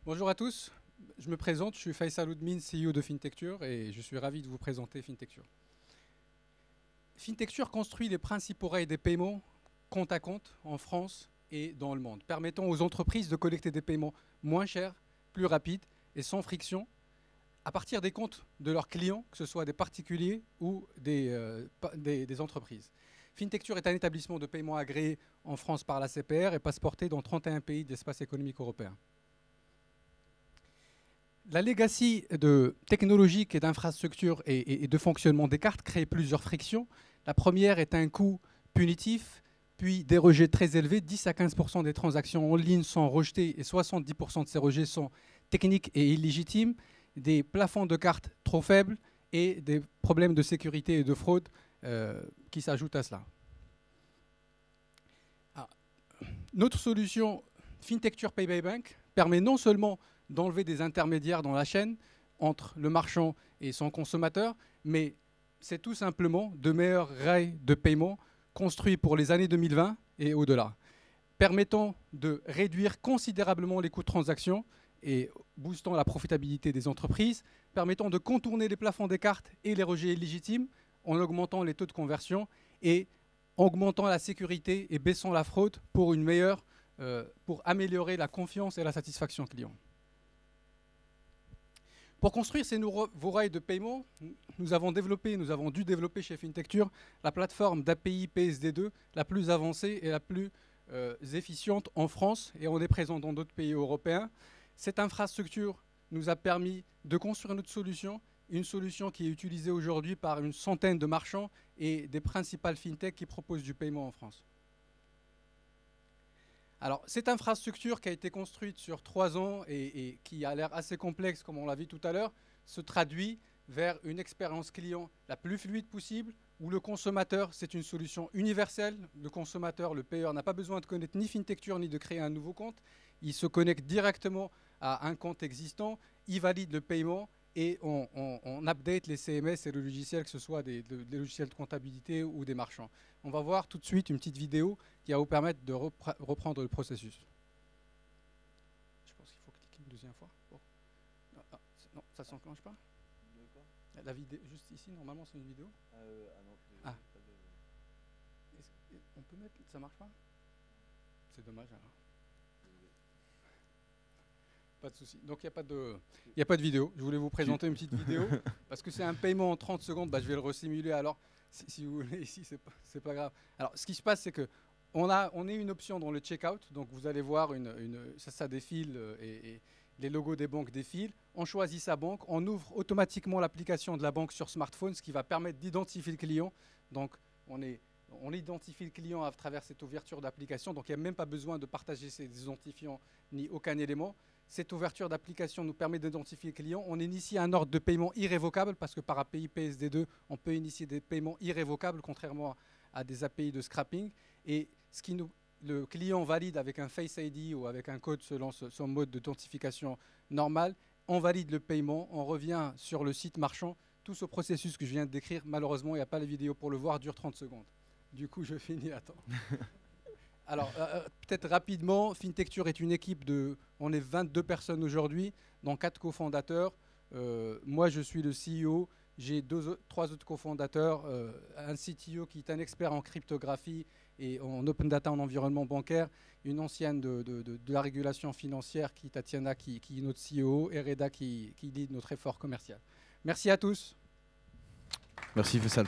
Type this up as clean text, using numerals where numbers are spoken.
Bonjour à tous, je me présente, je suis Faisal Oudmin, CEO de Fintecture et je suis ravi de vous présenter Fintecture. Fintecture construit les principaux rails des paiements compte à compte en France et dans le monde, permettant aux entreprises de collecter des paiements moins chers, plus rapides et sans friction à partir des comptes de leurs clients, que ce soit des particuliers ou des entreprises. Fintecture est un établissement de paiement agréé en France par la CPR et passeporté dans 31 pays de l'espace économique européen. La legacy technologique et d'infrastructure et de fonctionnement des cartes crée plusieurs frictions. La première est un coût punitif, puis des rejets très élevés. 10 à 15% des transactions en ligne sont rejetées et 70% de ces rejets sont techniques et illégitimes. Des plafonds de cartes trop faibles et des problèmes de sécurité et de fraude qui s'ajoutent à cela. Notre solution Fintecture Pay by Bank permet non seulement d'enlever des intermédiaires dans la chaîne entre le marchand et son consommateur, mais c'est tout simplement de meilleurs rails de paiement construits pour les années 2020 et au-delà, permettant de réduire considérablement les coûts de transaction et boostant la profitabilité des entreprises, permettant de contourner les plafonds des cartes et les rejets illégitimes en augmentant les taux de conversion et augmentant la sécurité et baissant la fraude pour pour améliorer la confiance et la satisfaction client. Pour construire ces nouveaux rails de paiement, nous avons dû développer chez Fintecture la plateforme d'API PSD2 la plus avancée et la plus efficiente en France, et on est présent dans d'autres pays européens. Cette infrastructure nous a permis de construire notre solution, une solution qui est utilisée aujourd'hui par une centaine de marchands et des principales fintechs qui proposent du paiement en France. Alors, cette infrastructure qui a été construite sur 3 ans et qui a l'air assez complexe, comme on l'a vu tout à l'heure, se traduit vers une expérience client la plus fluide possible, où le consommateur, c'est une solution universelle. Le consommateur, le payeur, n'a pas besoin de connaître ni Fintecture ni de créer un nouveau compte. Il se connecte directement à un compte existant, il valide le paiement et on update les CMS et le logiciel, que ce soit des logiciels de comptabilité ou des marchands. On va voir tout de suite une petite vidéo qui va vous permettre de reprendre le processus. Je pense qu'il faut cliquer une deuxième fois. Bon. Non, ça ne s'enclenche pas. La vidéo, juste ici, normalement, c'est une vidéo. Non, on peut mettre. Ça marche pas? C'est dommage alors. Pas de souci. Donc, il n'y a pas de vidéo. Je voulais vous présenter une petite vidéo parce que c'est un paiement en 30 secondes. Je vais le resimuler. Alors, si vous voulez, ici, c'est pas grave. Alors, ce qui se passe, c'est que on est une option dans le checkout. Donc, vous allez voir, ça défile et les logos des banques défilent. On choisit sa banque. On ouvre automatiquement l'application de la banque sur smartphone, ce qui va permettre d'identifier le client. Donc, on identifie le client à travers cette ouverture d'application. Donc, il n'y a même pas besoin de partager ses identifiants ni aucun élément. Cette ouverture d'application nous permet d'identifier le client. On initie un ordre de paiement irrévocable parce que par API PSD2, on peut initier des paiements irrévocables, contrairement à des API de scrapping. Et le client valide avec un Face ID ou avec un code selon son mode d'authentification normal. On valide le paiement, on revient sur le site marchand. Tout ce processus que je viens de décrire, malheureusement, il n'y a pas la vidéo pour le voir, dure 30 secondes. Du coup, je finis à temps. Alors, peut-être rapidement, Fintecture est une équipe on est 22 personnes aujourd'hui, dont 4 cofondateurs. Moi, je suis le CEO. J'ai 3 autres cofondateurs. Un CTO qui est un expert en cryptographie et en open data en environnement bancaire. Une ancienne de la régulation financière, qui est Tatiana, qui est notre CEO. Et Reda, qui lead notre effort commercial. Merci à tous. Merci Faisal.